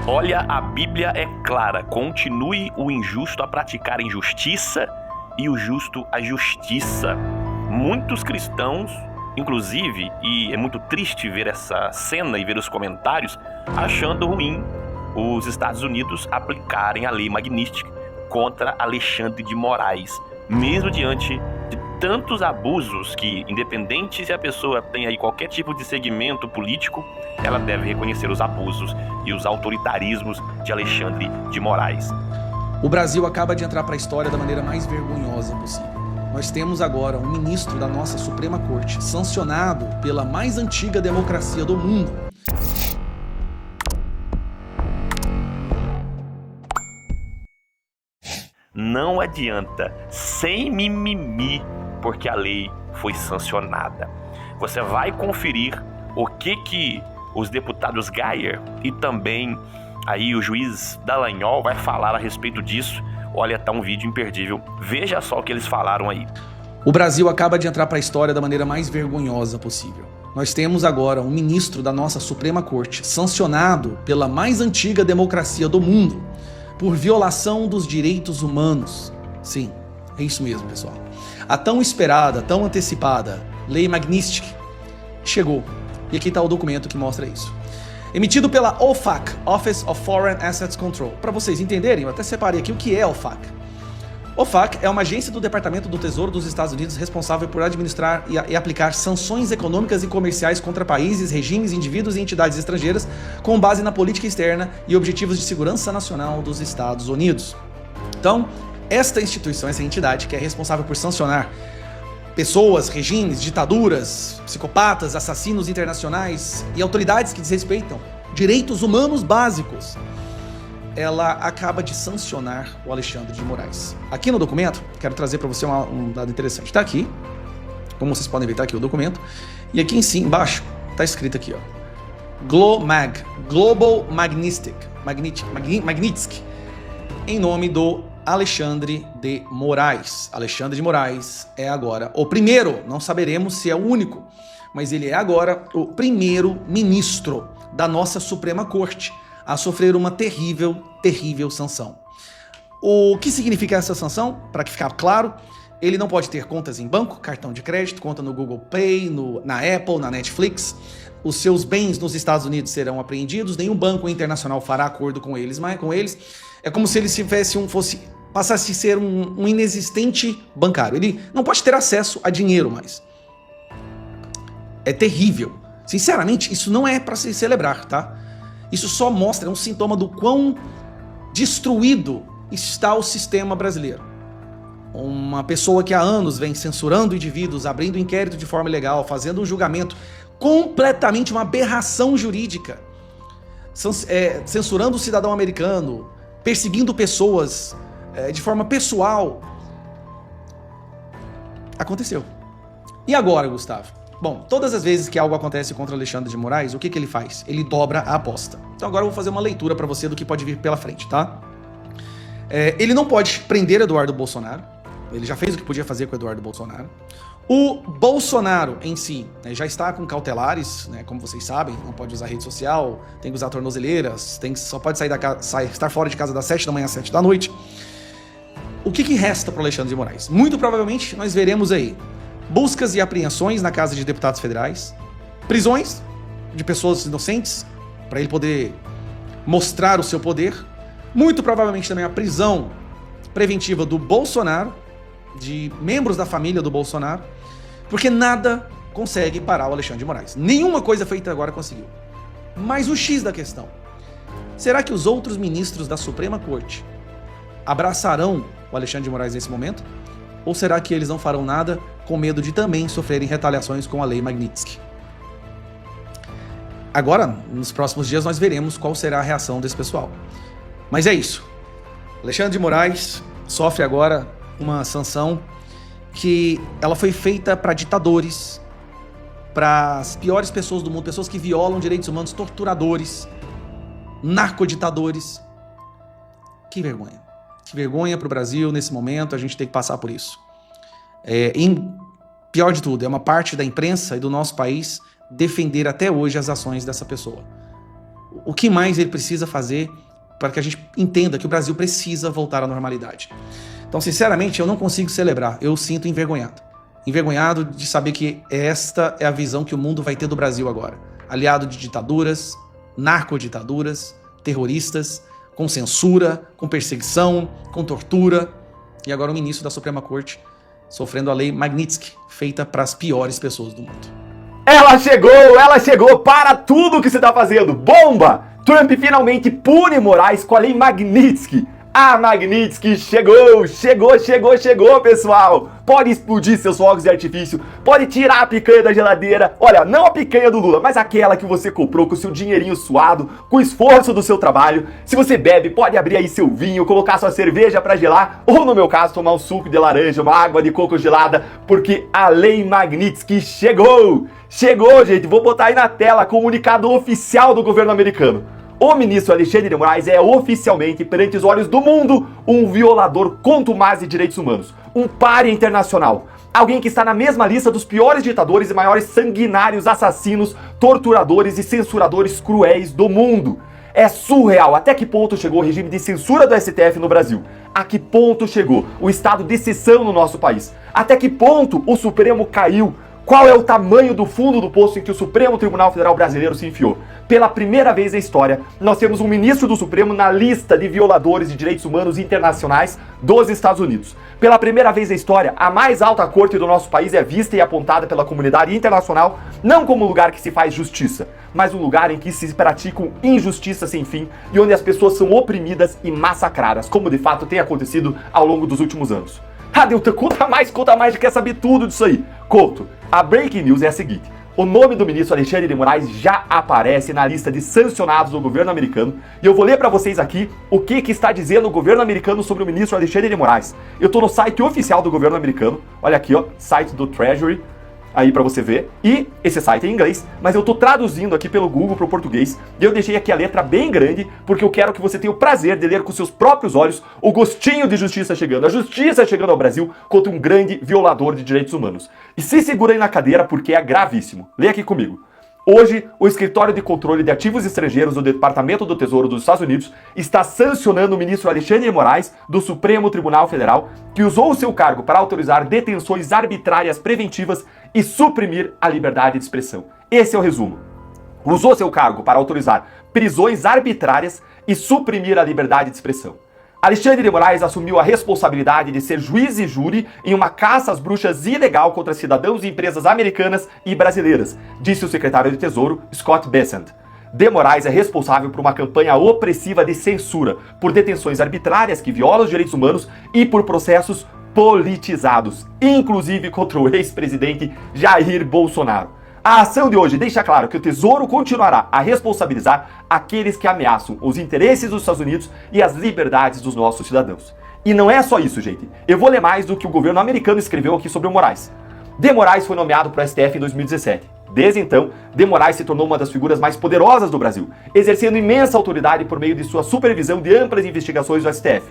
Olha, a Bíblia é clara: continue o injusto a praticar injustiça e o justo a justiça. Muitos cristãos, inclusive, e é muito triste ver essa cena e ver os comentários, achando ruim os Estados Unidos aplicarem a lei Magnitsky contra Alexandre de Moraes, mesmo diante de tantos abusos que, independente se a pessoa tem aí qualquer tipo de segmento político, ela deve reconhecer os abusos e os autoritarismos de Alexandre de Moraes. O Brasil acaba de entrar para a história da maneira mais vergonhosa possível. Nós temos agora um ministro da nossa Suprema Corte, sancionado pela mais antiga democracia do mundo. Não adianta, sem mimimi, porque a lei foi sancionada. Você vai conferir o que os deputados Geyer e também aí o juiz Dallagnol vai falar a respeito disso. Olha, tá um vídeo imperdível. Veja só o que eles falaram aí. O Brasil acaba de entrar para a história da maneira mais vergonhosa possível. Nós temos agora um ministro da nossa Suprema Corte, sancionado pela mais antiga democracia do mundo, por violação dos direitos humanos. Sim, é isso mesmo, pessoal. A tão esperada, tão antecipada Lei Magnitsky chegou. E aqui está o documento que mostra isso. Emitido pela OFAC, Office of Foreign Assets Control. Para vocês entenderem, eu até separei aqui o que é a OFAC. OFAC é uma agência do Departamento do Tesouro dos Estados Unidos responsável por administrar e aplicar sanções econômicas e comerciais contra países, regimes, indivíduos e entidades estrangeiras com base na política externa e objetivos de segurança nacional dos Estados Unidos. Então, esta instituição, essa entidade que é responsável por sancionar pessoas, regimes, ditaduras, psicopatas, assassinos internacionais e autoridades que desrespeitam direitos humanos básicos, ela acaba de sancionar o Alexandre de Moraes. Aqui no documento, quero trazer para você um dado interessante. Está aqui, como vocês podem ver, está aqui o documento. E aqui em cima, embaixo, está escrito aqui, ó, GLOMAG, Global Magnitsky, em nome do Alexandre de Moraes. Alexandre de Moraes é agora o primeiro, não saberemos se é o único, mas ele é agora o primeiro ministro da nossa Suprema Corte a sofrer uma terrível, terrível sanção. O que significa essa sanção? Para que ficar claro, ele não pode ter contas em banco, cartão de crédito, conta no Google Play, na Apple, na Netflix. Os seus bens nos Estados Unidos serão apreendidos, nenhum banco internacional fará acordo com eles, mas com eles é como se ele passasse a ser um inexistente bancário. Ele não pode ter acesso a dinheiro mais. É terrível. Sinceramente, isso não é para se celebrar, tá? Isso só mostra, é um sintoma do quão destruído está o sistema brasileiro. Uma pessoa que há anos vem censurando indivíduos, abrindo inquérito de forma ilegal, fazendo um julgamento completamente uma aberração jurídica, censurando o cidadão americano, perseguindo pessoas de forma pessoal. Aconteceu. E agora, Gustavo? Bom, todas as vezes que algo acontece contra Alexandre de Moraes, o que ele faz? Ele dobra a aposta. Então agora eu vou fazer uma leitura para você do que pode vir pela frente, tá? Ele não pode prender Eduardo Bolsonaro. Ele já fez o que podia fazer com Eduardo Bolsonaro. O Bolsonaro em si, né, já está com cautelares, né, como vocês sabem, não pode usar rede social, tem que usar tornozeleiras, só pode estar fora de casa das 7 da manhã às 7 da noite. O que resta para Alexandre de Moraes? Muito provavelmente nós veremos aí buscas e apreensões na Casa de Deputados Federais, prisões de pessoas inocentes, para ele poder mostrar o seu poder, muito provavelmente também a prisão preventiva do Bolsonaro, de membros da família do Bolsonaro, porque nada consegue parar o Alexandre de Moraes. Nenhuma coisa feita agora conseguiu. Mas o X da questão, será que os outros ministros da Suprema Corte abraçarão o Alexandre de Moraes nesse momento? Ou será que eles não farão nada com medo de também sofrerem retaliações com a Lei Magnitsky? Agora, nos próximos dias, nós veremos qual será a reação desse pessoal. Mas é isso. Alexandre de Moraes sofre agora uma sanção que ela foi feita para ditadores, para as piores pessoas do mundo, pessoas que violam direitos humanos, torturadores, narcoditadores. Que vergonha. Que vergonha para o Brasil nesse momento, a gente tem que passar por isso. Pior de tudo, é uma parte da imprensa e do nosso país defender até hoje as ações dessa pessoa. o que mais ele precisa fazer para que a gente entenda que o Brasil precisa voltar à normalidade. Então, sinceramente, eu não consigo celebrar, eu sinto envergonhado. Envergonhado de saber que esta é a visão que o mundo vai ter do Brasil agora. Aliado de ditaduras, narcoditaduras, terroristas, com censura, com perseguição, com tortura. E agora o ministro da Suprema Corte sofrendo a lei Magnitsky, feita para as piores pessoas do mundo. Ela chegou para tudo que você está fazendo. Bomba! Trump finalmente pune Moraes com a lei Magnitsky. A Magnitsky chegou, pessoal! Pode explodir seus fogos de artifício, pode tirar a picanha da geladeira. Olha, não a picanha do Lula, mas aquela que você comprou com o seu dinheirinho suado, com o esforço do seu trabalho. Se você bebe, pode abrir aí seu vinho, colocar sua cerveja pra gelar, ou no meu caso, tomar um suco de laranja, uma água de coco gelada, porque a lei Magnitsky chegou! Chegou, gente! Vou botar aí na tela, comunicado oficial do governo americano. O ministro Alexandre de Moraes é oficialmente, perante os olhos do mundo, um violador contumaz de direitos humanos, um pária internacional, alguém que está na mesma lista dos piores ditadores e maiores sanguinários assassinos, torturadores e censuradores cruéis do mundo. É surreal até que ponto chegou o regime de censura do STF no Brasil. A que ponto chegou o estado de exceção no nosso país. Até que ponto o Supremo caiu. Qual é o tamanho do fundo do poço em que o Supremo Tribunal Federal Brasileiro se enfiou? Pela primeira vez na história, nós temos um ministro do Supremo na lista de violadores de direitos humanos internacionais dos Estados Unidos. Pela primeira vez na história, a mais alta corte do nosso país é vista e apontada pela comunidade internacional não como um lugar que se faz justiça, mas um lugar em que se praticam injustiças sem fim e onde as pessoas são oprimidas e massacradas, como de fato tem acontecido ao longo dos últimos anos. Ah, Deltan, conta mais, quer saber tudo disso aí. Conto. A breaking news é a seguinte: o nome do ministro Alexandre de Moraes já aparece na lista de sancionados do governo americano e eu vou ler para vocês aqui o que está dizendo o governo americano sobre o ministro Alexandre de Moraes. Eu tô no site oficial do governo americano, olha aqui, ó, site do Treasury, aí para você ver, e esse site é em inglês, mas eu tô traduzindo aqui pelo Google pro português, e eu deixei aqui a letra bem grande, porque eu quero que você tenha o prazer de ler com seus próprios olhos o gostinho de justiça chegando, a justiça chegando ao Brasil contra um grande violador de direitos humanos. E se segura aí na cadeira porque é gravíssimo. Lê aqui comigo. Hoje, o Escritório de Controle de Ativos Estrangeiros do Departamento do Tesouro dos Estados Unidos está sancionando o ministro Alexandre de Moraes, do Supremo Tribunal Federal, que usou o seu cargo para autorizar detenções arbitrárias preventivas e suprimir a liberdade de expressão. Esse é o resumo. Usou seu cargo para autorizar prisões arbitrárias e suprimir a liberdade de expressão. Alexandre de Moraes assumiu a responsabilidade de ser juiz e júri em uma caça às bruxas ilegal contra cidadãos e empresas americanas e brasileiras, disse o secretário de Tesouro, Scott Bessent. De Moraes é responsável por uma campanha opressiva de censura, por detenções arbitrárias que violam os direitos humanos e por processos politizados, inclusive contra o ex-presidente Jair Bolsonaro. A ação de hoje deixa claro que o Tesouro continuará a responsabilizar aqueles que ameaçam os interesses dos Estados Unidos e as liberdades dos nossos cidadãos. E não é só isso, gente. Eu vou ler mais do que o governo americano escreveu aqui sobre o Moraes. De Moraes foi nomeado para o STF em 2017. Desde então, De Moraes se tornou uma das figuras mais poderosas do Brasil, exercendo imensa autoridade por meio de sua supervisão de amplas investigações do STF.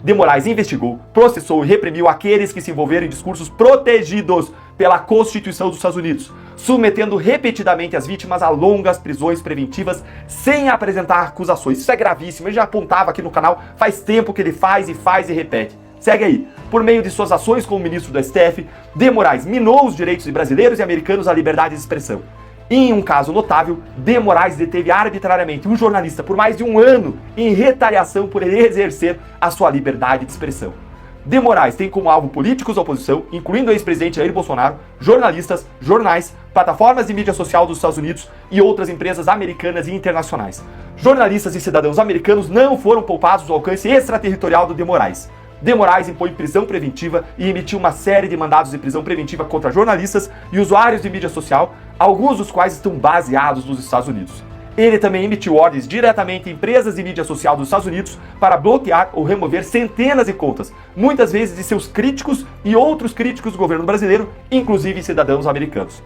De Moraes investigou, processou e reprimiu aqueles que se envolveram em discursos protegidos pela Constituição dos Estados Unidos, submetendo repetidamente as vítimas a longas prisões preventivas sem apresentar acusações. Isso é gravíssimo, eu já apontava aqui no canal, faz tempo que ele faz e repete. Segue aí. Por meio de suas ações como ministro do STF, De Moraes minou os direitos de brasileiros e americanos à liberdade de expressão. Em um caso notável, De Moraes deteve arbitrariamente um jornalista por mais de um ano em retaliação por ele exercer a sua liberdade de expressão. De Moraes tem como alvo políticos da oposição, incluindo o ex-presidente Jair Bolsonaro, jornalistas, jornais, plataformas de mídia social dos Estados Unidos e outras empresas americanas e internacionais. Jornalistas e cidadãos americanos não foram poupados do alcance extraterritorial do De Moraes. De Moraes impõe prisão preventiva e emitiu uma série de mandados de prisão preventiva contra jornalistas e usuários de mídia social, alguns dos quais estão baseados nos Estados Unidos. Ele também emitiu ordens diretamente em empresas de mídia social dos Estados Unidos para bloquear ou remover centenas de contas, muitas vezes de seus críticos e outros críticos do governo brasileiro, inclusive cidadãos americanos.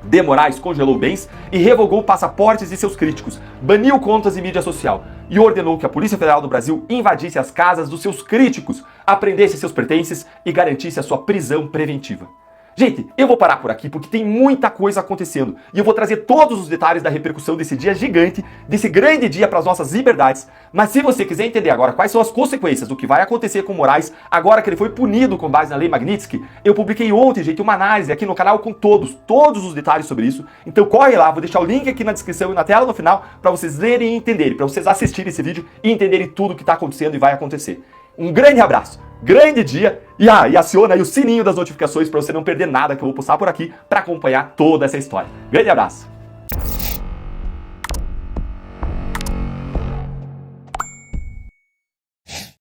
De Moraes congelou bens e revogou passaportes de seus críticos, baniu contas de mídia social e ordenou que a Polícia Federal do Brasil invadisse as casas dos seus críticos, apreendesse seus pertences e garantisse a sua prisão preventiva. Gente, eu vou parar por aqui porque tem muita coisa acontecendo e eu vou trazer todos os detalhes da repercussão desse dia gigante, desse grande dia para as nossas liberdades. Mas se você quiser entender agora quais são as consequências do que vai acontecer com Moraes, agora que ele foi punido com base na lei Magnitsky, eu publiquei ontem, gente, uma análise aqui no canal com todos os detalhes sobre isso. Então corre lá, vou deixar o link aqui na descrição e na tela no final para vocês lerem e entenderem, para vocês assistirem esse vídeo e entenderem tudo o que está acontecendo e vai acontecer. Um grande abraço, grande dia e aciona aí o sininho das notificações para você não perder nada que eu vou postar por aqui para acompanhar toda essa história. Grande abraço!